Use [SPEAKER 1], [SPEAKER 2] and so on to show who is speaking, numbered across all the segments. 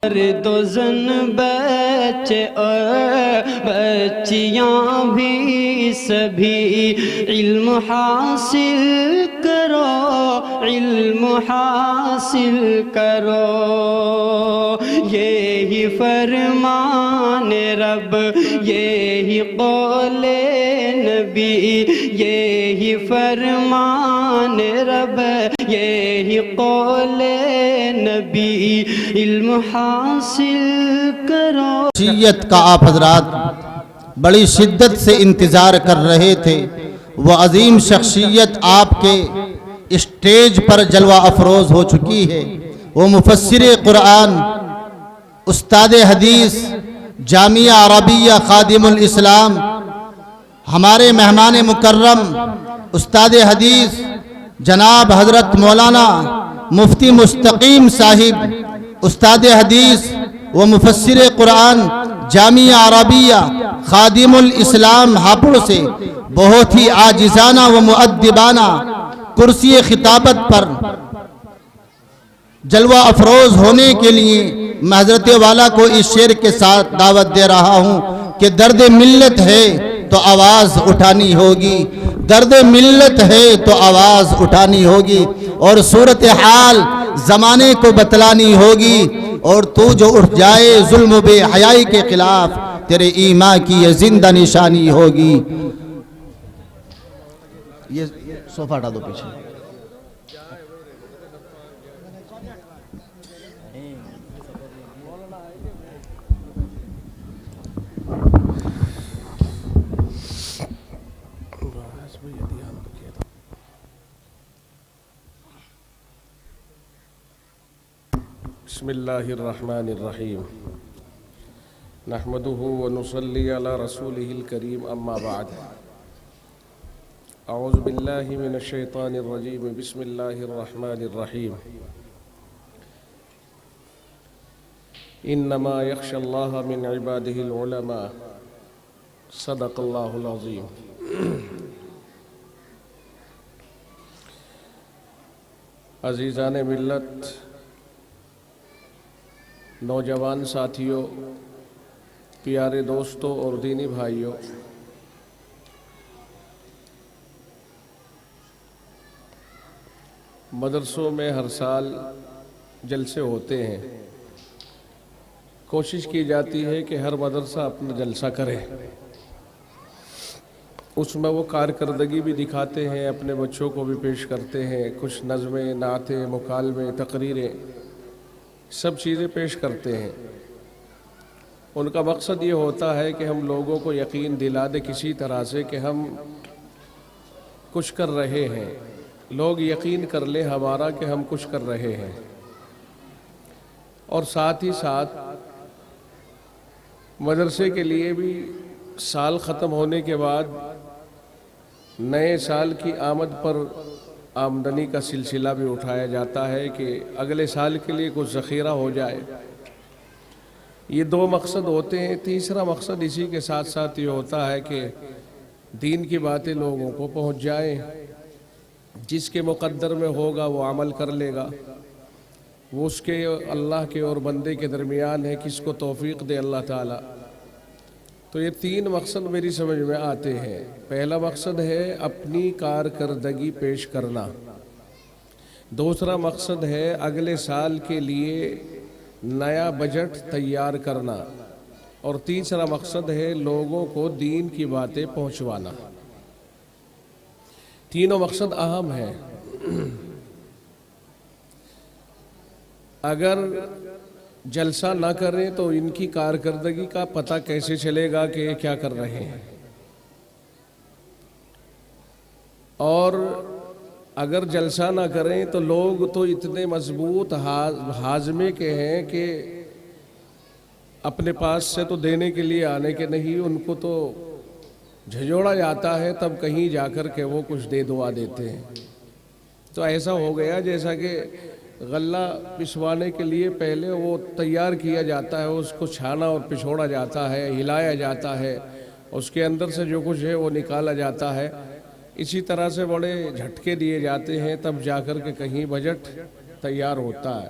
[SPEAKER 1] مرد و زن بچے اور بچیاں بھی سبھی علم حاصل کرو، علم حاصل کرو، یہی فرمان رب، یہی قول نبی، یہی فرمان رب، یہی قول نبی، علم حاصل کرو۔
[SPEAKER 2] شخصیت کا آپ حضرات بڑی شدت سے انتظار کر رہے تھے، وہ عظیم شخصیت آپ کے اسٹیج پر جلوہ افروز ہو چکی ہے۔ وہ مفسر قرآن، استاد حدیث، جامعہ عربیہ خادم الاسلام، ہمارے مہمان مکرم استاد حدیث جناب حضرت مولانا مفتی مستقیم صاحب، استاد حدیث و مفسر قرآن جامعہ عربیہ خادم الاسلام ہاپوڑ سے بہت ہی عاجزانہ و مؤدبانہ کرسی خطابت پر جلوہ افروز ہونے کے لیے میں حضرت والا کو اس شعر کے ساتھ دعوت دے رہا ہوں کہ درد ملت ہے تو آواز اٹھانی ہوگی، درد ملت ہے تو آواز اٹھانی ہوگی، اور صورتحال زمانے کو بتلانی ہوگی، اور تو جو اٹھ جائے ظلم و بے حیائی کے خلاف تیرے ایمان کی یہ زندہ نشانی ہوگی۔ یہ صوفہ ہٹا دو پیچھے۔
[SPEAKER 3] بسم اللہ الرحمن الرحیم، نحمدہ ونصلی علی رسولہ الکریم، اما بعد، اعوذ باللہ من الشیطان الرجیم، بسم اللہ الرحمن الرحیم، انما یخشی اللہ من عبادہ العلماء، صدق اللہ العظیم۔ عزیزان ملت، نوجوان ساتھیوں، پیارے دوستوں اور دینی بھائیوں، مدرسوں میں ہر سال جلسے ہوتے ہیں۔ کوشش کی جاتی ہے کہ ہر مدرسہ اپنا جلسہ کرے، اس میں وہ کارکردگی بھی دکھاتے ہیں، اپنے بچوں کو بھی پیش کرتے ہیں، کچھ نظمیں، نعتیں، مکالمے، تقریریں، سب چیزیں پیش کرتے ہیں۔ ان کا مقصد یہ ہوتا ہے کہ ہم لوگوں کو یقین دلا دے کسی طرح سے کہ ہم کچھ کر رہے ہیں، لوگ یقین کر لیں ہمارا کہ ہم کچھ کر رہے ہیں، اور ساتھ ہی ساتھ مدرسے کے لیے بھی سال ختم ہونے کے بعد نئے سال کی آمد پر آمدنی کا سلسلہ بھی اٹھایا جاتا ہے کہ اگلے سال کے لیے کچھ ذخیرہ ہو جائے۔ یہ دو مقصد ہوتے ہیں۔ تیسرا مقصد اسی کے ساتھ ساتھ یہ ہوتا ہے کہ دین کی باتیں لوگوں کو پہنچ جائیں، جس کے مقدر میں ہوگا وہ عمل کر لے گا، وہ اس کے اللہ کے اور بندے کے درمیان ہے، کس کو توفیق دے اللہ تعالیٰ۔ تو یہ تین مقصد میری سمجھ میں آتے ہیں۔ پہلا مقصد ہے اپنی کارکردگی پیش کرنا، دوسرا مقصد ہے اگلے سال کے لیے نیا بجٹ تیار کرنا، اور تیسرا مقصد ہے لوگوں کو دین کی باتیں پہنچوانا۔ تینوں مقصد اہم ہیں۔ اگر جلسہ نہ کریں تو ان کی کارکردگی کا پتہ کیسے چلے گا کہ یہ کیا کر رہے ہیں، اور اگر جلسہ نہ کریں تو لوگ تو اتنے مضبوط ہاضمے کے ہیں کہ اپنے پاس سے تو دینے کے لیے آنے کے نہیں، ان کو تو جھنجھوڑا جاتا ہے، تب کہیں جا کر کے وہ کچھ دے دعا دیتے ہیں۔ تو ایسا ہو گیا جیسا کہ غلہ پسوانے کے لیے پہلے وہ تیار کیا جاتا ہے، اس کو چھانا اور پچھوڑا جاتا ہے، ہلایا جاتا ہے، اس کے اندر سے جو کچھ ہے وہ نکالا جاتا ہے۔ اسی طرح سے بڑے جھٹکے دیے جاتے ہیں، تب جا کر کے کہیں بجٹ تیار ہوتا ہے۔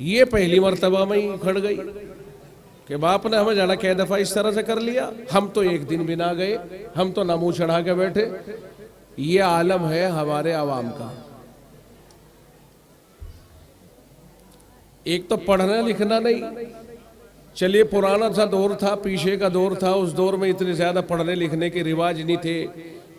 [SPEAKER 3] یہ پہلی مرتبہ میں ہی اکھڑ گئی کہ باپ نے ہمیں جڑا کئی دفعہ اس طرح سے کر لیا، ہم تو ایک دن بھی نہ گئے، ہم تو نہ منہ چڑھا کے بیٹھے۔ یہ عالم ہے ہمارے عوام کا۔ ایک تو پڑھنا لکھنا نہیں، چلیے پرانا سا دور تھا، پیچھے کا دور تھا، اس دور میں اتنے زیادہ پڑھنے لکھنے کے رواج نہیں تھے۔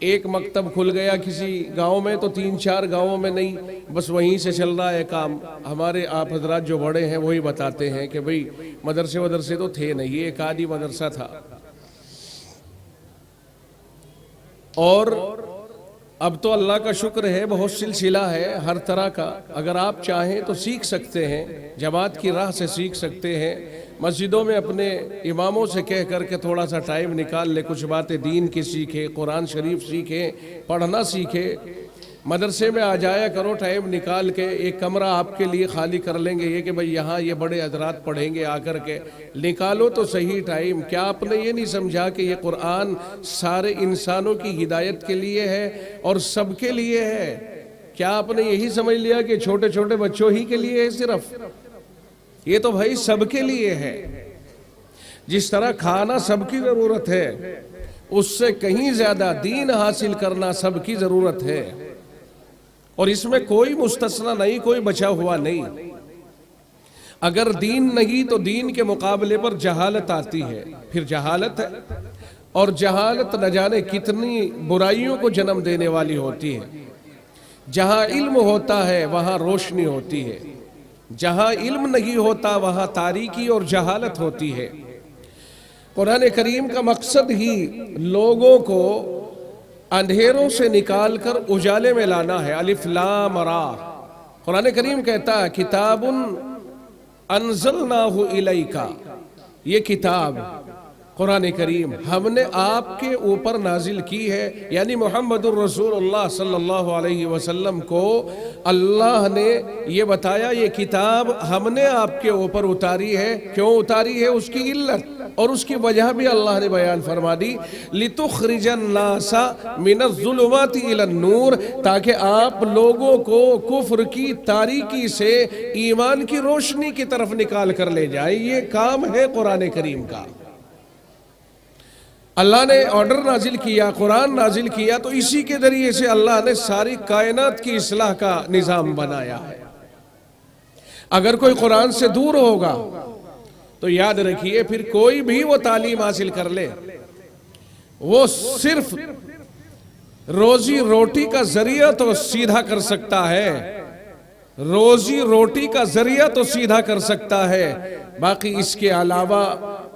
[SPEAKER 3] ایک مکتب کھل گیا کسی گاؤں میں تو 3-4 گاؤں میں نہیں، بس وہیں سے چل رہا ہے کام۔ ہمارے آپ حضرات جو بڑے ہیں وہی بتاتے ہیں کہ بھئی مدرسے تو تھے نہیں، ایک آدھی مدرسہ تھا۔ اور اب تو اللہ کا شکر ہے بہت سلسلہ ہے ہر طرح کا، اگر آپ چاہیں تو سیکھ سکتے ہیں، جماعت کی راہ سے سیکھ سکتے ہیں۔ مسجدوں میں اپنے اماموں سے کہہ کر کے تھوڑا سا ٹائم نکال لے، کچھ باتیں دین کی سیکھیں، قرآن شریف سیکھیں، پڑھنا سیکھیں۔ مدرسے میں آ جایا کرو ٹائم نکال کے، ایک کمرہ آپ کے لیے خالی کر لیں گے، یہ کہ بھئی یہاں یہ بڑے حضرات پڑھیں گے آ کر کے، نکالو تو صحیح ٹائم۔ کیا آپ نے یہ نہیں سمجھا کہ یہ قرآن سارے انسانوں کی ہدایت کے لیے ہے اور سب کے لیے ہے؟ کیا آپ نے یہی سمجھ لیا کہ چھوٹے چھوٹے بچوں ہی کے لیے ہے صرف؟ یہ تو بھائی سب کے لیے ہے۔ جس طرح کھانا سب کی ضرورت ہے، اس سے کہیں زیادہ دین حاصل کرنا سب کی ضرورت ہے، اور اس میں کوئی مستثنی نہیں، کوئی بچا ہوا نہیں۔ اگر دین نہیں تو دین کے مقابلے پر جہالت آتی ہے، پھر جہالت ہے، اور جہالت نہ جانے کتنی برائیوں کو جنم دینے والی ہوتی ہے۔ جہاں علم ہوتا ہے وہاں روشنی ہوتی ہے، جہاں علم نہیں ہوتا وہاں تاریکی اور جہالت ہوتی ہے۔ قرآن کریم کا مقصد ہی لوگوں کو اندھیروں سے نکال کر اجالے میں لانا ہے۔ الف لام را، قرآن کریم کہتا ہے کتاب انزلناہ الیک، یہ کتاب قرآن کریم ہم نے آپ کے اوپر نازل کی ہے، یعنی محمد الرسول اللہ صلی اللہ علیہ وسلم کو اللہ نے یہ بتایا یہ کتاب ہم نے آپ کے اوپر اتاری ہے۔ کیوں اتاری ہے؟ اس کی علت اور اس کی وجہ بھی اللہ نے بیان فرما دی، لِتُخْرِجَ النَّاسَ مِنَ الظُّلُمَاتِ إِلَى النُّورِ، تاکہ آپ لوگوں کو کفر کی تاریکی سے ایمان کی روشنی کی طرف نکال کر لے جائے۔ یہ کام ہے قرآن کریم کا۔ اللہ نے آرڈر نازل کیا، قرآن نازل کیا، تو اسی کے ذریعے سے اللہ نے ساری کائنات کی اصلاح کا نظام بنایا ہے۔ اگر کوئی قرآن سے دور ہوگا تو یاد رکھیے پھر کوئی بھی وہ تعلیم حاصل کر لے، وہ صرف روزی روٹی کا ذریعہ تو سیدھا کر سکتا ہے، روزی روٹی کا ذریعہ تو سیدھا کر سکتا ہے، باقی اس کے علاوہ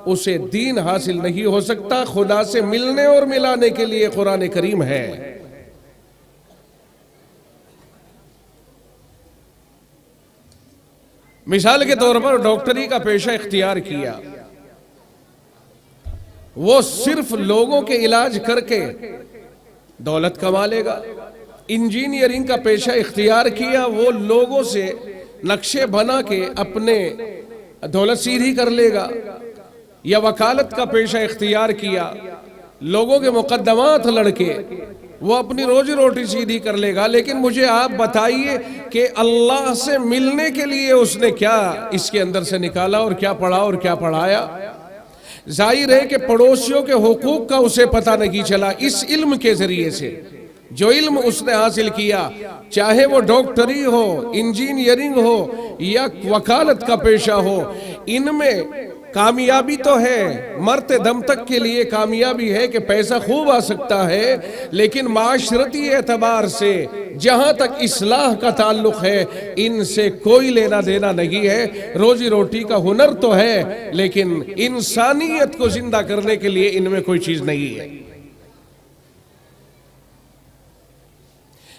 [SPEAKER 3] اسے دین حاصل نہیں ہو سکتا۔ خدا سے ملنے اور ملانے کے لیے قرآن کریم ہے۔ مثال کے طور پر ڈاکٹری کا پیشہ اختیار کیا، وہ صرف لوگوں کے علاج کر کے دولت کما لے گا۔ انجینئرنگ کا پیشہ اختیار کیا، وہ لوگوں سے نقشے بنا کے اپنے دولت سیدھی کر لے گا۔ یا وکالت کا پیشہ اختیار کیا، لوگوں کے مقدمات لڑکے وہ اپنی روزی روٹی سیدھی کر لے گا۔ لیکن مجھے آپ بتائیے کہ اللہ سے ملنے کے لیے اس نے کیا اس کے اندر سے نکالا اور کیا پڑھا اور کیا پڑھایا؟ ظاہر ہے کہ پڑوسیوں کے حقوق کا اسے پتہ نہیں چلا۔ اس علم کے ذریعے سے جو علم اس نے حاصل کیا، چاہے وہ ڈاکٹری ہو، انجینئرنگ ہو یا وکالت کا پیشہ ہو، ان میں کامیابی تو ہے، مرتے دم تک کے لیے کامیابی ہے کہ پیسہ خوب آ سکتا ہے، لیکن معاشرتی اعتبار سے جہاں تک اصلاح کا تعلق ہے ان سے کوئی لینا دینا نہیں ہے۔ روزی روٹی کا ہنر تو ہے لیکن انسانیت کو زندہ کرنے کے لیے ان میں کوئی چیز نہیں ہے۔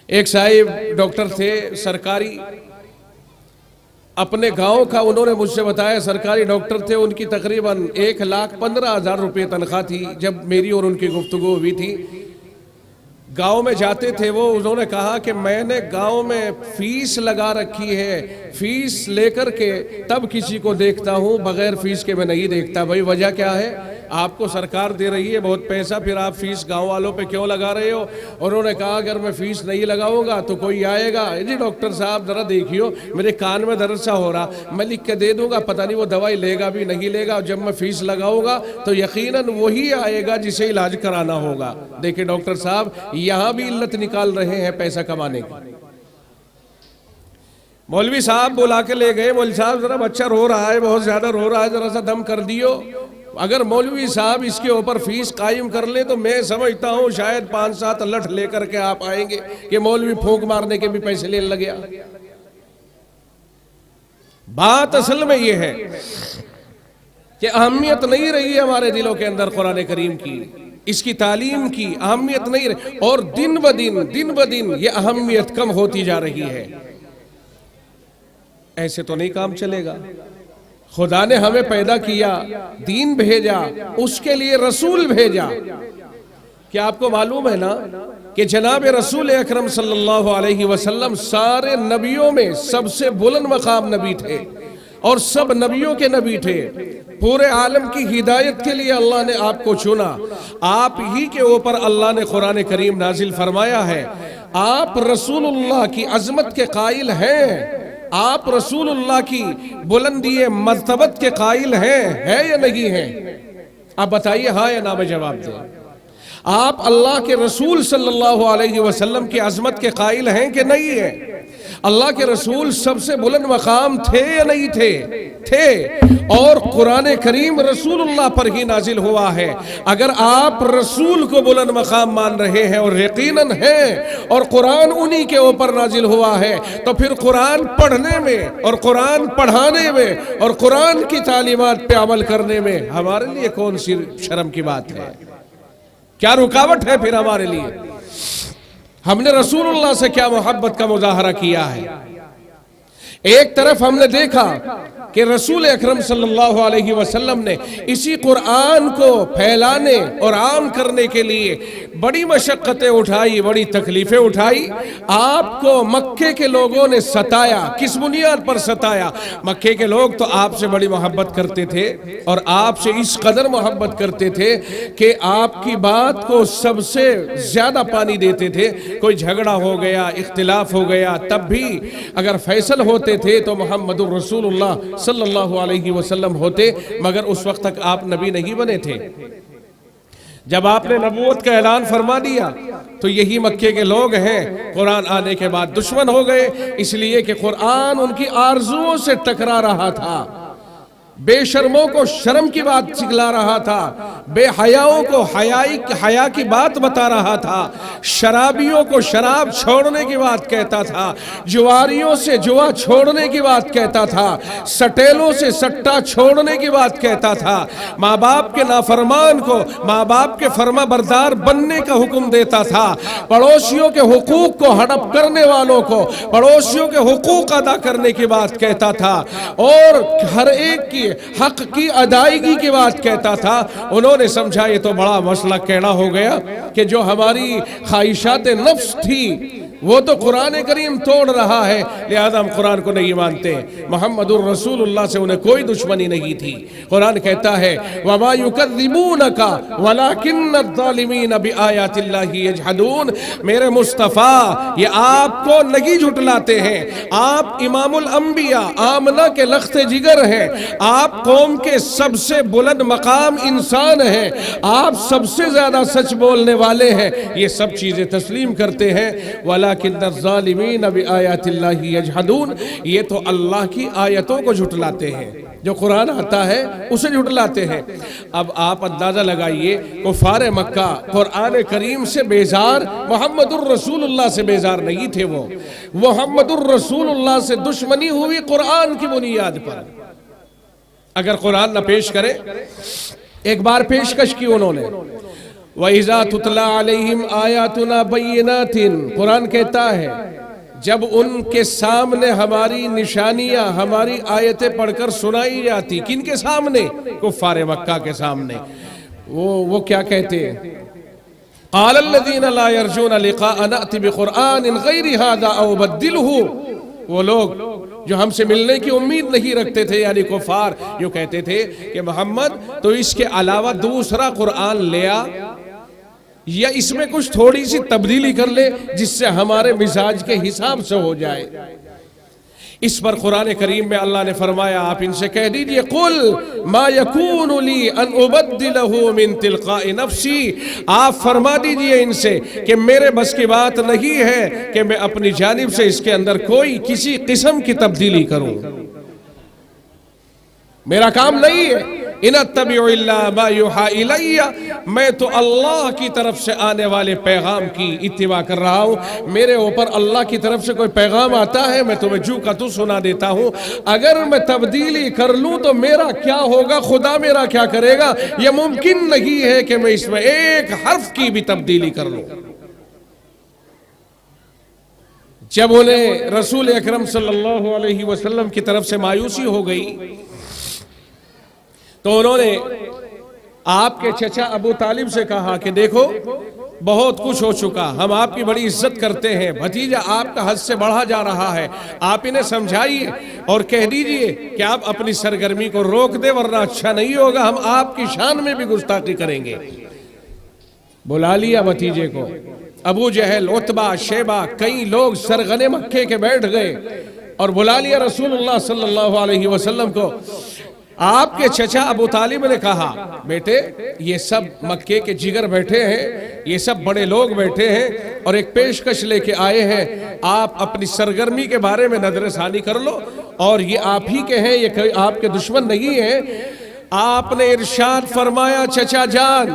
[SPEAKER 3] ایک صاحب ڈاکٹر تھے سرکاری، اپنے گاؤں کا انہوں نے مجھ سے بتایا، سرکاری ڈاکٹر تھے، ان کی تقریباً 1,15,000 روپے تنخواہ تھی جب میری اور ان کی گفتگو ہوئی تھی۔ گاؤں میں جاتے تھے وہ، انہوں نے کہا کہ میں نے گاؤں میں فیس لگا رکھی ہے، فیس لے کر کے تب کسی کو دیکھتا ہوں، بغیر فیس کے میں نہیں دیکھتا۔ بھائی وجہ کیا ہے؟ آپ کو سرکار دے رہی ہے بہت پیسہ، پھر آپ فیس گاؤں والوں پہ کیوں لگا رہے ہو؟ انہوں نے کہا اگر میں فیس نہیں لگاؤں گا تو کوئی آئے گا، جی ڈاکٹر صاحب ذرا دیکھیو میرے کان میں درد سا ہو رہا، میں لکھ کے دے دوں گا، پتہ نہیں وہ دوائی لے گا بھی نہیں لے گا، اور جب میں فیس لگاؤں گا تو یقیناً وہی آئے گا جسے علاج کرانا ہوگا۔ دیکھیں ڈاکٹر صاحب یہاں بھی علت نکال رہے ہیں پیسہ کمانے کی۔ مولوی صاحب بلا کے لے گئے، مولوی صاحب ذرا بچہ رو رہا ہے، بہت زیادہ رو رہا ہے، ذرا سا دم کر دیو۔ اگر مولوی صاحب اس کے اوپر فیس قائم کر لیں تو میں سمجھتا ہوں شاید 5-7 لٹھ لے کر کے آپ آئیں گے کہ مولوی پھونک مارنے کے بھی پیسے لینے لگیا۔ بات اصل میں یہ ہے کہ اہمیت نہیں رہی ہے ہمارے دلوں کے اندر قرآن کریم کی، اس کی تعلیم کی اہمیت نہیں رہی، اور دن بدن یہ اہمیت کم ہوتی جا رہی ہے۔ ایسے تو نہیں کام چلے گا۔ خدا نے ہمیں پیدا کیا، دین بھیجا، اس کے لیے رسول بھیجا۔ کیا آپ کو معلوم ہے نا کہ جناب رسول اکرم صلی اللہ علیہ وسلم سارے نبیوں میں سب سے بلند مقام نبی تھے، اور سب نبیوں کے نبی تھے۔ پورے عالم کی ہدایت کے لیے اللہ نے آپ کو چنا، آپ ہی کے اوپر اللہ نے قرآن کریم نازل فرمایا ہے۔ آپ رسول اللہ کی عظمت کے قائل ہیں، آپ رسول اللہ کی بلندی مرتبت کے قائل ہیں، ہے یا نہیں ہیں؟ آپ بتائیے ہاں یا نہ میں جواب دیں۔ آپ اللہ کے رسول صلی اللہ علیہ وسلم کی عظمت کے قائل ہیں کہ نہیں ہیں؟ اللہ کے رسول سب سے بلند مقام تھے یا نہیں تھے؟ تھے، اور قرآن کریم رسول اللہ پر ہی نازل ہوا ہے۔ اگر آپ رسول کو بلند مقام مان رہے ہیں، اور یقیناً ہیں، اور قرآن انہی کے اوپر نازل ہوا ہے، تو پھر قرآن پڑھنے میں اور قرآن پڑھانے میں اور قرآن کی تعلیمات پہ عمل کرنے میں ہمارے لیے کون سی شرم کی بات ہے؟ کیا رکاوٹ ہے پھر ہمارے لیے؟ ہم نے رسول اللہ سے کیا محبت کا مظاہرہ کیا ہے؟ ایک طرف ہم نے دیکھا کہ رسول اکرم صلی اللہ علیہ وسلم نے اسی قرآن کو پھیلانے اور عام کرنے کے لیے بڑی مشقتیں اٹھائی، بڑی تکلیفیں اٹھائی۔ آپ کو مکے کے لوگوں نے ستایا، کس بنیاد پر ستایا؟ مکے کے لوگ تو آپ سے بڑی محبت کرتے تھے، اور آپ سے اس قدر محبت کرتے تھے کہ آپ کی بات کو سب سے زیادہ پانی دیتے تھے۔ کوئی جھگڑا ہو گیا، اختلاف ہو گیا، تب بھی اگر فیصل ہوتے تھے تو محمد الرسول اللہ صلی اللہ علیہ وسلم ہوتے، مگر اس وقت تک آپ نبی نہیں بنے تھے۔ جب آپ نے نبوت کا اعلان فرما دیا تو یہی مکے کے لوگ ہیں، قرآن آنے کے بعد دشمن ہو گئے، اس لیے کہ قرآن ان کی آرزوؤں سے ٹکرا رہا تھا، بے شرموں کو شرم کی بات سکھلا رہا تھا، بے حیاؤں کو حیا کی بات بتا رہا تھا، شرابیوں کو شراب چھوڑنے کی بات کہتا تھا، جواریوں سے جوا چھوڑنے کی بات کہتا تھا، سٹیلوں سے سٹا چھوڑنے کی بات کہتا تھا، ماں باپ کے نافرمان کو ماں باپ کے فرما بردار بننے کا حکم دیتا تھا، پڑوسیوں کے حقوق کو ہڑپ کرنے والوں کو پڑوسیوں کے حقوق ادا کرنے کی بات کہتا تھا، اور ہر ایک کی حق کی ادائیگی کی بات کہتا تھا۔ انہوں نے سمجھا یہ تو بڑا مسئلہ کیڑا ہو گیا کہ جو ہماری خواہشات نفس تھی وہ تو قرآن کریم توڑ رہا ہے، لہذا ہم قرآن کو نہیں مانتے۔ محمد الرسول اللہ سے انہیں کوئی دشمنی نہیں تھی۔ قرآن کہتا ہے وَمَا يُكَذِّبُونَكَ وَلَكِنَّ الظَّالِمِينَ بِآيَاتِ اللَّهِ يَجْحَدُونَ۔ میرے مصطفیٰ یہ آپ کو نہیں جھٹلاتے ہیں، آپ امام الانبیاء آمنہ کے لخت جگر ہیں، آپ قوم کے سب سے بلند مقام انسان ہیں، آپ سب سے زیادہ سچ بولنے والے ہیں، یہ سب چیزیں تسلیم کرتے ہیں۔ وَلَكِنَّ الظَّالِمِينَ بِآيَاتِ اللَّهِ يَجْحَدُونَ۔ یہ تو اللہ کی آیتوں کو جھٹلاتے ہیں، جو قرآن آتا ہے اسے جھٹلاتے ہیں۔ اب آپ اندازہ لگائیے کفار مکہ قرآن کریم سے بیزار، محمد الرسول اللہ سے بیزار نہیں تھے۔ وہ محمد الرسول اللہ سے دشمنی ہوئی قرآن کی بنیاد پر۔ اگر قرآن نہ پیش کرے، ایک بار پیشکش کی انہوں نے، وَإِذَا تُتْلَى عَلَيْهِمْ آيَاتُنَا بَيِّنَاتٍ۔ قرآن کہتا ہے جب ان کے سامنے ہماری نشانیاں، ہماری آیتیں پڑھ کر سنائی جاتی، کن کے سامنے؟ کفار مکہ کے سامنے۔ وہ کیا کہتے ہیں؟ قَالَ الَّذِينَ لَا يَرْجُونَ لِقَاءَنَا ائْتِ بِقُرْآنٍ غَيْرِ هَذَا أَوْ بَدِّلْهُ۔ وہ لوگ جو ہم سے ملنے کی امید نہیں رکھتے تھے یعنی کفار یوں کہتے تھے کہ محمد تو اس کے علاوہ دوسرا قرآن لے آ یا اس میں کچھ تھوڑی سی تبدیلی کر لے جس سے ہمارے مزاج کے حساب سے ہو جائے۔ اس پر قرآن کریم میں اللہ نے فرمایا آپ ان سے کہہ دیجئے قل ما یکون لی ان ابدلہ من تلقاء نفسی، آپ فرما دیجئے ان سے کہ میرے بس کی بات نہیں ہے کہ میں اپنی جانب سے اس کے اندر کوئی کسی قسم کی تبدیلی کروں، میرا کام نہیں ہے۔ ان اتبع الا ما یوحی الی، میں تو اللہ کی طرف سے آنے والے پیغام کی اتباع کر رہا ہوں، میرے اوپر اللہ کی طرف سے کوئی پیغام آتا ہے میں تمہیں جو کا تو سنا دیتا ہوں، اگر میں تبدیلی کر لوں تو میرا کیا ہوگا، خدا میرا کیا کرے گا، یہ ممکن نہیں ہے کہ میں اس میں ایک حرف کی بھی تبدیلی کر لوں۔ جب انہیں رسول اکرم صلی اللہ علیہ وسلم کی طرف سے مایوسی ہو گئی تو انہوں نے آپ کے چچا ابو طالب سے کہا کہ دیکھو بہت کچھ ہو چکا، ہم آپ کی بڑی عزت کرتے ہیں، بھتیجا آپ کا حد سے بڑھا جا رہا ہے، آپ انہیں سمجھائیے اور کہہ دیجئے کہ آپ اپنی سرگرمی کو روک دے ورنہ اچھا نہیں ہوگا، ہم آپ کی شان میں بھی گستاخی کریں گے۔ بلا لیا بھتیجے کو، ابو جہل، عتبہ، شیبہ، کئی لوگ سرغنے مکے کے بیٹھ گئے اور بلا لیا رسول اللہ صلی اللہ علیہ وسلم کو۔ آپ کے چچا ابو طالب نے کہا بیٹے یہ سب مکے کے جگر بیٹھے ہیں، یہ سب بڑے لوگ بیٹھے ہیں اور ایک پیشکش لے کے آئے ہیں، آپ اپنی سرگرمی کے بارے میں نظر ثانی کر لو اور یہ آپ ہی کے ہیں، یہ آپ کے دشمن نہیں ہیں۔ آپ نے ارشاد فرمایا چچا جان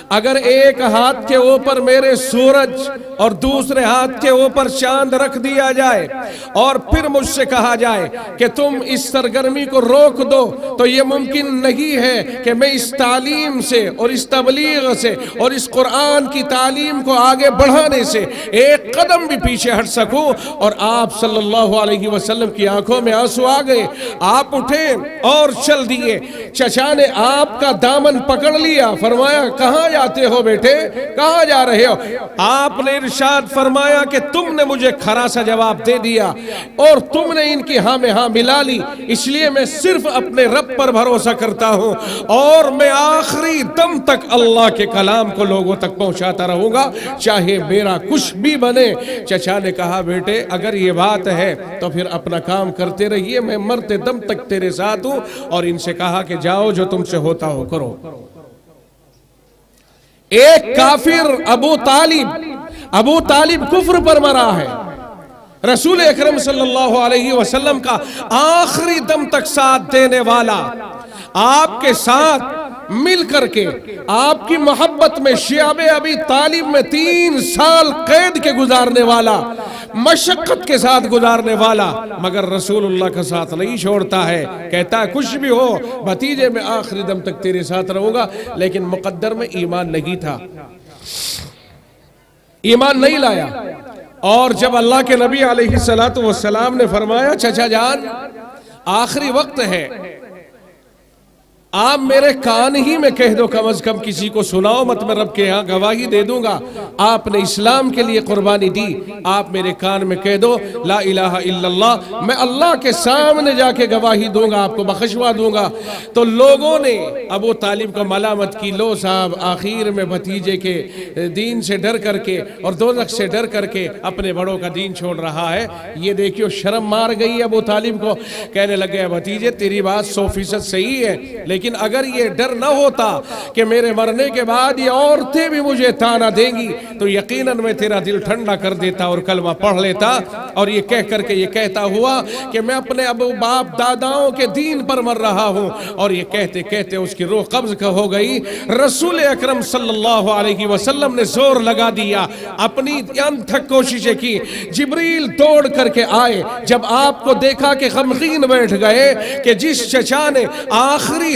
[SPEAKER 3] اگر ایک ہاتھ کے اوپر میرے سورج اور دوسرے ہاتھ کے اوپر چاند رکھ دیا جائے اور پھر مجھ سے کہا جائے کہ تم اس سرگرمی کو روک دو تو یہ ممکن نہیں ہے کہ میں اس تعلیم سے اور اس تبلیغ سے اور اس قرآن کی تعلیم کو آگے بڑھانے سے ایک قدم بھی پیچھے ہٹ سکوں۔ اور آپ صلی اللہ علیہ وسلم کی آنکھوں میں آنسو آ گئے، آپ اٹھے اور چل دیے۔ چچا نے آپ کا دامن پکڑ لیا، فرمایا کہاں جاتے ہو بیٹے، کہاں جا رہے ہو؟ آپ نے ارشاد فرمایا کہ تم نے مجھے کھرا سا جواب دے دیا اور تم نے ان کی ہاں میں ہاں ملا لی، اس لیے میں صرف اپنے رب پر بھروسہ کرتا ہوں اور میں آخری دم تک اللہ کے کلام کو لوگوں تک پہنچاتا رہوں گا چاہے میرا کچھ بھی بنے۔ چچا نے کہا بیٹے اگر یہ بات ہے تو پھر اپنا کام کرتے رہیے، میں مرتے دم تک تیرے ساتھ ہوں، اور ان سے کہا کہ جاؤ جو تم سے ہوتا ہو کرو۔ ایک کافر ابو طالب کفر پر مرا ہے، رسول اکرم صلی اللہ علیہ وسلم کا آخری دم تک ساتھ دینے والا، آپ کے ساتھ مل کر کے آپ کی محبت میں شعب ابی طالب میں 3 سال قید کے گزارنے والا، مشقت کے ساتھ گزارنے والا، مگر رسول اللہ کا ساتھ نہیں چھوڑتا ہے، کہتا ہے کچھ بھی ہو بھتیجے میں آخری دم تک تیرے ساتھ رہوں گا، لیکن مقدر میں ایمان نہیں تھا، ایمان نہیں لایا۔ اور جب اللہ کے نبی علیہ السلام نے فرمایا چچا جان آخری وقت ہے، آپ میرے کان ہی میں کہہ دو، کم از کم کسی کو سناؤ مت، میں رب کے ہاں گواہی دے دوں گا آپ نے اسلام کے لیے قربانی دی، آپ میرے کان میں کہہ دو لا الہ الا اللہ، میں اللہ کے سامنے جا کے گواہی دوں گا، آپ کو بخشوا دوں گا۔ تو لوگوں نے ابو طالب کو ملامت کی، لو صاحب آخر میں بھتیجے کے دین سے ڈر کر کے اور دوزخ سے ڈر کر کے اپنے بڑوں کا دین چھوڑ رہا ہے، یہ دیکھیو شرم مار گئی ابو طالب کو، کہنے لگے بھتیجے تیری بات 100% صحیح ہے، لیکن اگر یہ ڈر نہ ہوتا کہ میرے مرنے کے بعد یہ عورتیں بھی مجھے تانا دیں گی تو یقیناً میں تیرا دل ٹھنڈا کر دیتا اور کلمہ پڑھ لیتا۔ اور یہ کہہ کر کے یہ کہتا ہوا کہ میں اپنے ابو باپ داداؤں کے دین پر مر رہا ہوں، اور یہ کہتے کہتے اس کی روح قبض ہو گئی۔ رسول اکرم صلی اللہ علیہ وسلم نے زور لگا دیا، اپنی انتھک کوششیں کی، جبریل دوڑ کر کے آئے، جب آپ کو دیکھا کہ غمگین بیٹھ گئے کہ جس چچا نے آخری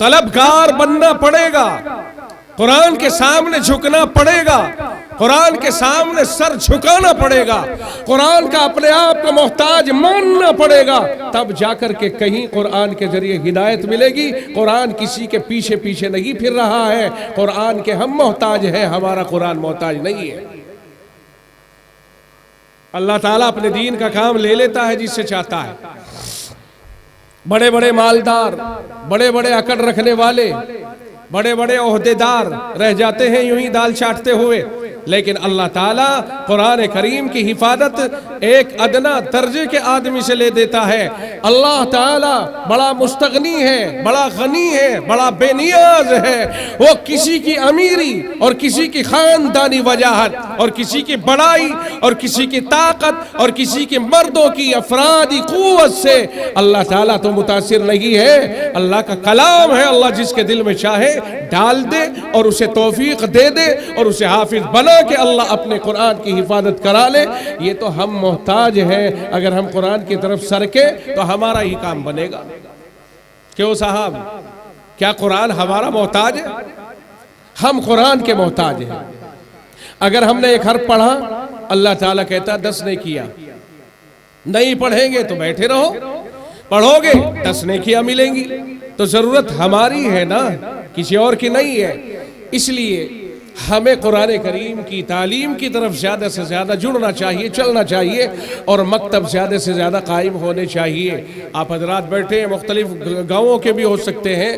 [SPEAKER 3] طلبگار بننا پڑے گا، قرآن کے سامنے جھکنا پڑے گا، قرآن کے سامنے سر جھکانا پڑے گا، قرآن کا اپنے آپ کو محتاج ماننا پڑے گا، تب جا کر کے کہیں قرآن کے ذریعے ہدایت ملے گی۔ قرآن کسی کے پیچھے پیچھے نہیں پھر رہا ہے، قرآن کے ہم محتاج ہیں، ہمارا قرآن محتاج نہیں ہے۔ اللہ تعالیٰ اپنے دین کا کام لے لیتا ہے جس سے چاہتا ہے۔ بڑے بڑے مالدار، بڑے بڑے اکڑ رکھنے والے، بڑے بڑے عہدیدار رہ جاتے ہیں یوں ہی دال چاٹتے ہوئے، لیکن اللہ تعالیٰ قرآن کریم کی حفاظت ایک ادنا درجے کے آدمی سے لے دیتا ہے۔ اللہ تعالیٰ بڑا مستغنی ہے، بڑا غنی ہے، بڑا بے نیاز ہے۔ وہ کسی کی امیری اور کسی کی خاندانی وجاہت اور کسی کی بڑائی اور کسی کی طاقت اور کسی کی مردوں کی افرادی قوت سے اللہ تعالیٰ تو متاثر نہیں ہے۔ اللہ کا کلام ہے، اللہ جس کے دل میں چاہے ڈال دے اور اسے توفیق دے دے اور اسے حافظ بنا کہ اللہ اپنے قرآن کی حفاظت کرا لے۔ یہ تو ہم محتاج ہیں، اگر ہم قرآن کی طرف سرکے تو ہمارا ہی کام بنے گا۔ کیوں صاحب، کیا قرآن ہمارا محتاج ہے؟ ہم قرآن کے محتاج ہیں۔ اگر ہم نے ایک حرف پڑھا، اللہ تعالیٰ کہتا 10 نے کیا، نہیں پڑھیں گے تو بیٹھے رہو، پڑھو گے 10 نیکیاں ملیں گی۔ تو ضرورت ہماری ہے نا، کسی اور کی نہیں ہے۔ اس لیے ہمیں قرآن کریم کی تعلیم کی طرف زیادہ سے زیادہ جڑنا چاہیے، چلنا چاہیے، اور مکتب زیادہ سے زیادہ قائم ہونے چاہیے۔ آپ حضرات بیٹھے ہیں، مختلف گاؤں کے بھی ہو سکتے ہیں،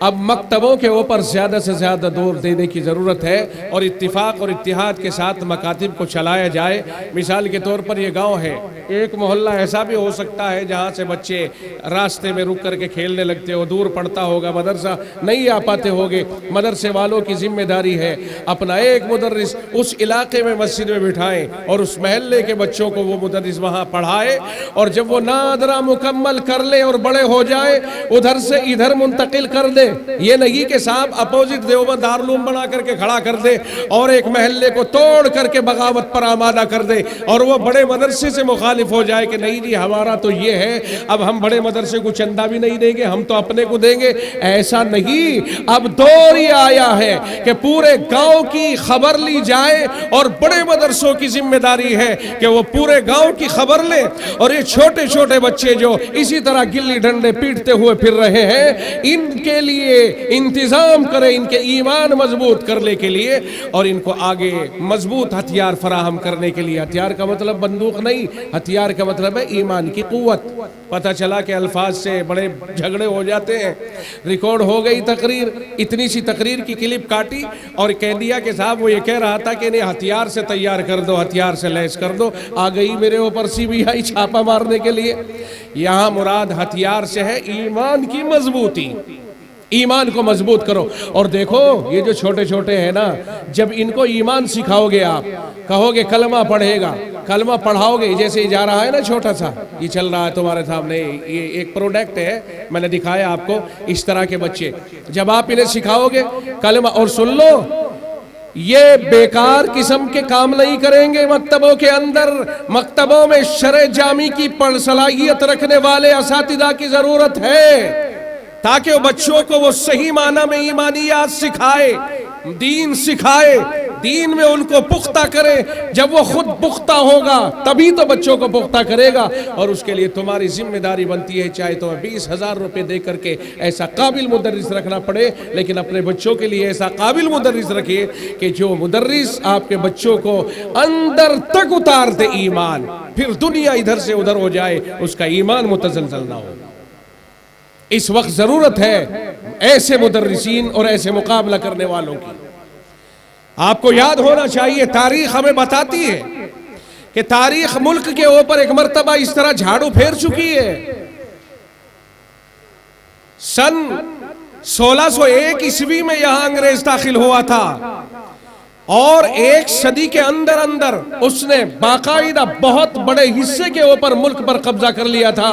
[SPEAKER 3] اب مکتبوں کے اوپر زیادہ سے زیادہ دور دینے کی ضرورت ہے، اور اتفاق اور اتحاد کے ساتھ مکاتب کو چلایا جائے۔ مثال کے طور پر یہ گاؤں ہے، ایک محلہ ایسا بھی ہو سکتا ہے جہاں سے بچے راستے میں رک کر کے کھیلنے لگتے ہو، دور پڑتا ہوگا، مدرسہ نہیں آ پاتے ہوگے، مدرسے والوں کی ذمہ داری ہے اپنا ایک مدرس اس علاقے میں مسجد میں بٹھائیں اور اس محلے کے بچوں کو وہ مدرس وہاں پڑھائے، اور جب وہ نادرہ مکمل کر لے اور بڑے ہو جائے ادھر سے ادھر منتقل کر دے۔ یہ نہیں کہ صاحب اپوزٹ دیوبند دارالعلوم بنا کر کے کھڑا کر دے اور ایک محلے کو توڑ کر کے بغاوت پر آمادہ کر دے اور وہ بڑے مدرسے سے مخالف ہو جائے کہ نہیں جی ہمارا تو یہ ہے، اب ہم بڑے مدرسے کو چندہ بھی نہیں دیں گے، ہم تو اپنے کو دیں گے۔ ایسا نہیں، اب دور ہی آیا ہے کہ پورے گاؤں کی خبر لی جائے، اور بڑے مدرسوں کی ذمہ داری ہے کہ وہ پورے گاؤں کی خبر لیں، اور یہ چھوٹے چھوٹے بچے جو اسی طرح گلی ڈنڈے پیٹتے ہوئے پھر رہے ہیں ان کے لیے انتظام کرے، ان کے ایمان مضبوط کرنے کے لیے، اور ان کو آگے مضبوط ہتھیار فراہم کرنے کے لیے۔ ہتھیار کا مطلب بندوق نہیں، ہتھیار کا مطلب ہے ایمان کی قوت۔ پتہ چلا کہ الفاظ سے بڑے جھگڑے ہو جاتے ہیں، ریکارڈ ہو گئی تقریر، اتنی سی تقریر کی کلپ کاٹی اور کہہ دیا کہ صاحب وہ یہ کہہ رہا تھا کہ انہیں ہتھیار سے تیار کر دو، ہتھیار سے لیس کر دو، آ گئی میرے اوپر CBI چھاپا مارنے کے لیے۔ یہاں مراد ہتھیار سے ہے ایمان کی مضبوطی، ایمان کو مضبوط کرو۔ اور دیکھو یہ جو چھوٹے چھوٹے ہیں نا، جب ان کو ایمان سکھاؤ گے، آپ کہو گے کلمہ پڑھے گا، کلمہ پڑھاؤ گے، جیسے جا رہا ہے نا چھوٹا سا، یہ چل رہا ہے تمہارے سامنے، یہ ایک پروڈکٹ ہے، میں نے دکھایا آپ کو، اس طرح کے بچے جب آپ انہیں سکھاؤ گے کلمہ، اور سن لو یہ بیکار قسم کے کام نہیں کریں گے مکتبوں کے اندر۔ مکتبوں میں شرع جامی کی صلاحیت رکھنے والے اساتذہ کی ضرورت ہے تاکہ وہ بچوں کو وہ صحیح معنی میں ایمانیات سکھائے، دین سکھائے، دین میں ان کو پختہ کرے۔ جب وہ خود پختہ ہوگا تبھی تو بچوں کو پختہ کرے گا، اور اس کے لیے تمہاری ذمہ داری بنتی ہے، چاہے تمہیں 20,000 روپے دے کر کے ایسا قابل مدرس رکھنا پڑے، لیکن اپنے بچوں کے لیے ایسا قابل مدرس رکھیے کہ جو مدرس آپ کے بچوں کو اندر تک اتار دے ایمان، پھر دنیا ادھر سے ادھر ہو جائے اس کا ایمان متزلزل نہ ہو۔ اس وقت ضرورت ہے ایسے مدرسین اور ایسے مقابلہ کرنے والوں کی۔ آپ کو یاد ہونا چاہیے، تاریخ ہمیں بتاتی ہے کہ تاریخ ملک کے اوپر ایک مرتبہ اس طرح جھاڑو پھیر چکی ہے۔ سن 1601 عیسوی میں یہاں انگریز داخل ہوا تھا، اور 1 صدی کے اندر اندر اس نے باقاعدہ بہت بڑے حصے کے اوپر ملک پر قبضہ کر لیا تھا۔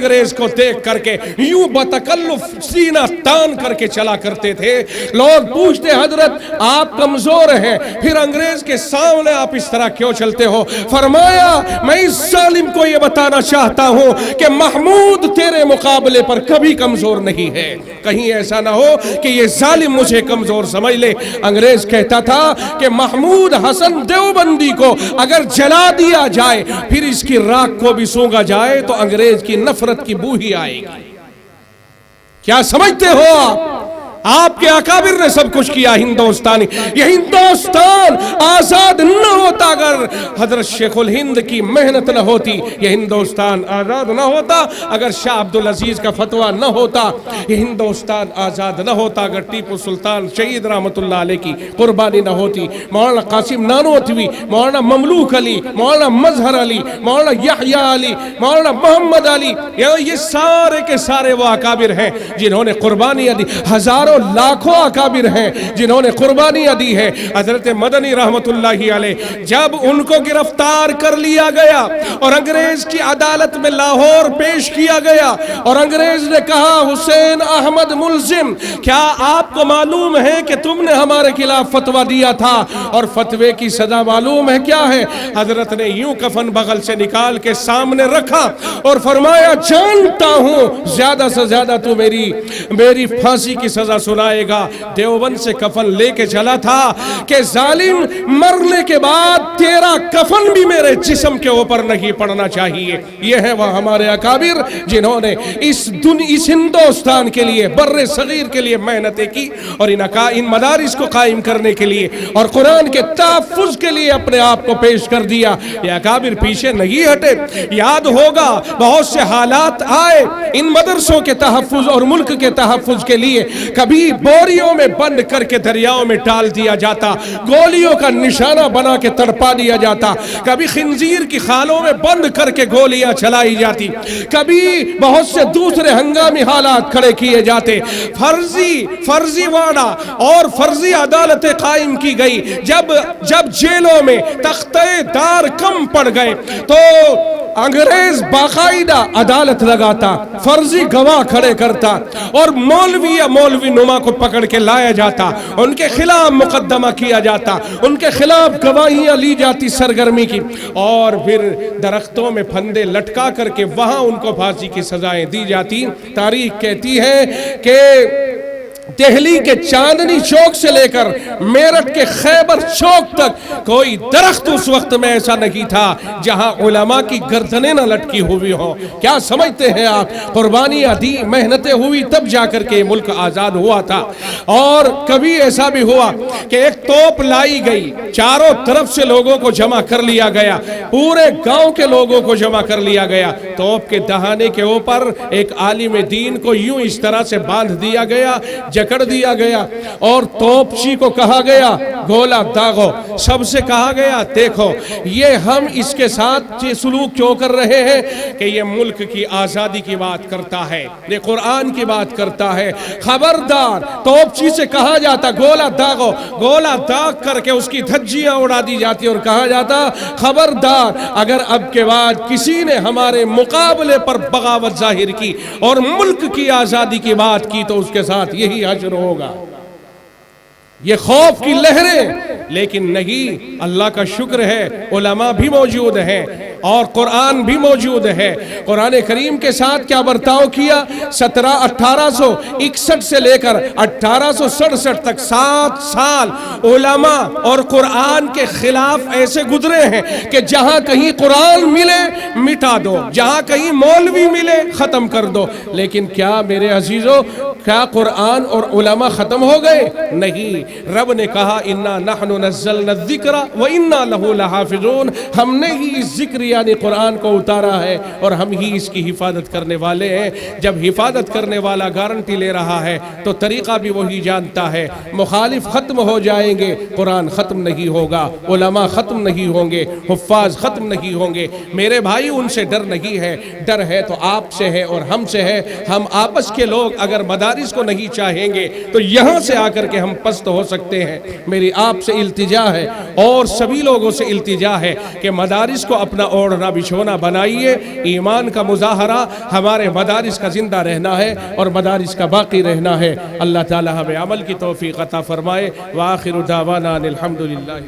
[SPEAKER 3] انگریز کو دیکھ کر کے یوں بتکلف سینہ تان کر کے چلا کرتے تھے۔ لوگ پوچھتے حضرت آپ کمزور ہیں، پھر انگریز کے سامنے آپ اس طرح کیوں چلتے ہو؟ فرمایا میں اس ظالم کو یہ بتانا چاہتا ہوں کہ محمود تیرے مقابلے پر کبھی کمزور نہیں ہے، کہیں ایسا نہ ہو کہ یہ ظالم مجھے کمزور سمجھ لے۔ انگریز کہتا تھا کہ محمود حسن دیوبندی کو اگر جلا دیا جائے پھر اس کی راکھ کو بھی سونگا جائے تو انگریز کی نفرت کی بو ہی آئے گی۔ کیا سمجھتے ہو آپ کے اکابر نے سب کچھ کیا ہندوستانی، یہ ہندوستان آزاد نہ ہوتا اگر حضرت شیخ الہند کی محنت نہ ہوتی، یہ ہندوستان آزاد نہ ہوتا اگر شاہ عبدالعزیز کا فتویٰ نہ ہوتا، یہ ہندوستان آزاد نہ ہوتا اگر ٹیپو سلطان شہید رحمت اللہ علیہ کی قربانی نہ ہوتی، مولانا قاسم نانوتوی، مولانا مملوک علی، مولانا مظہر علی، مولانا یحییٰ علی، مولانا محمد علی، یہ سارے کے سارے وہ اکابر ہیں جنہوں نے قربانیاں دی، ہزاروں لاکھوں اکابر ہیں جنہوں نے قربانیاں دی ہے۔ حضرت مدنی رحمت اللہ علیہ جب ان کو گرفتار کر لیا گیا اور انگریز کی عدالت میں لاہور پیش کیا گیا اور انگریز نے کہا حسین احمد ملزم کیا آپ کو معلوم ہے کہ تم نے ہمارے خلاف فتویٰ دیا تھا اور فتوے کی سزا معلوم ہے کیا ہے؟ حضرت نے یوں کفن بغل سے نکال کے سامنے رکھا اور فرمایا جانتا ہوں زیادہ سے زیادہ تو میری پھانسی کی سزا سنائے گا۔ دیوبند سے کفن لے کے چلا تھا کہ ظالم مرنے کے بعد تیرا کفن بھی میرے جسم کے اوپر نہیں پڑنا چاہیے۔ یہ ہے وہ ہمارے اکابر جنہوں نے اس ہندوستان کے لیے بر صغیر کے لیے محنتیں کی اور ان مدارس کو قائم کرنے کے لیے اور قرآن کے تحفظ کے لیے اپنے آپ کو پیش کر دیا۔ یہ اکابر پیچھے نہیں ہٹے۔ یاد ہوگا بہت سے حالات آئے ان مدرسوں کے تحفظ اور ملک کے تحفظ کے لیے، کبھی بوریوں میں بند کر کے دریاؤں میں ڈال دیا جاتا، گولیوں کا نشانہ بنا کے تڑپا دیا جاتا، کبھی خنزیر کی خالوں میں بند کر کے گولیاں چلائی جاتی، کبھی بہت سے دوسرے ہنگامی حالات کھڑے کیے جاتے۔ فرضی وعدہ اور فرضی عدالتیں قائم کی گئی۔ جب جیلوں میں تختہ دار کم پڑ گئے تو انگریز باقاعدہ عدالت لگاتا، فرضی گواہ کھڑے کرتا اور مولوی یا مولوی نما کو پکڑ کے لایا جاتا، ان کے خلاف مقدمہ کیا جاتا، ان کے خلاف گواہیاں لی جاتی سرگرمی کی، اور پھر درختوں میں پھندے لٹکا کر کے وہاں ان کو پھانسی کی سزائیں دی جاتی۔ تاریخ کہتی ہے کہ دہلی کے چاندنی چوک سے لے کر میرٹھ کے خیبر چوک تک کوئی درخت اس وقت میں ایسا نہیں تھا جہاں علماء کی گردنیں نہ لٹکی ہوئی ہوں۔ کیا سمجھتے ہیں آپ؟ قربانیاں دی، محنتیں ہوئی، تب جا کر کے ملک آزاد ہوا تھا۔ اور کبھی ایسا بھی ہوا کہ ایک توپ لائی گئی، چاروں طرف سے لوگوں کو جمع کر لیا گیا، پورے گاؤں کے لوگوں کو جمع کر لیا گیا، توپ کے دہانے کے اوپر ایک عالم دین کو یوں اس طرح سے باندھ دیا گیا، جکڑ دیا گیا، اور توپچی کو کہا گیا گولا داغو۔ سب سے کہا گیا دیکھو یہ ہم اس کے ساتھ یہ سلوک کیوں کر رہے ہیں کہ یہ ملک کی آزادی کی بات کرتا ہے، یہ قرآن کی بات کرتا ہے، خبردار۔ توپچی سے کہا جاتا گولا داغو، گولا داغ کر کے اس کی دھجیاں اڑا دی جاتی اور کہا جاتا خبردار اگر اب کے بعد کسی نے ہمارے مقابلے پر بغاوت ظاہر کی اور ملک کی آزادی کی بات کی تو اس کے ساتھ یہی حشر ہوگا۔ یہ خوف کی لہریں، لیکن نہیں، اللہ کا شکر ہے علماء بھی موجود ہیں اور قرآن بھی موجود ہے۔ قرآن کریم کے ساتھ کیا برتاؤ کیا؟ 1861 سے لے کر 1867 تک 7 سال علماء اور قرآن کے خلاف ایسے گزرے ہیں کہ جہاں کہیں قرآن ملے مٹا دو، جہاں کہیں مولوی ملے ختم کر دو۔ لیکن کیا میرے عزیزو، کیا قرآن اور علماء ختم ہو گئے؟ نہیں، رب نے کہا اِنَّا نَحْنُ نَزَّلْنَا الذِّكْرَ وَإِنَّا لَهُ لَحَافِظُونَ، ہم نے ہی اس ذکر یعنی قرآن کو اتارا ہے اور ہم ہی اس کی حفاظت کرنے والے ہیں۔ جب حفاظت کرنے والا گارنٹی لے رہا ہے تو طریقہ بھی وہی جانتا ہے۔ مخالف ختم ہو جائیں گے، قرآن ختم نہیں ہوگا، علماء ختم نہیں ہوں گے، حفاظ ختم نہیں ہوں گے۔ میرے بھائی ان سے ڈر نہیں ہے، ڈر ہے تو آپ سے ہے اور ہم سے ہے۔ ہم آپس کے لوگ اگر مدارس کو نہیں چاہیں گے تو یہاں سے آ کر کے ہم پست ہو سکتے ہیں۔ میری آپ سے التجا ہے اور سبھی لوگوں سے التجا ہے کہ مدارس کو اپنا اوڑھنا بچھونا بنائیے. ایمان کا مظاہرہ ہمارے مدارس کا زندہ رہنا ہے اور مدارس کا باقی رہنا ہے. اللہ تعالی ہمیں عمل کی توفیق عطا فرمائے. وآخر دعوانا الحمدللہ.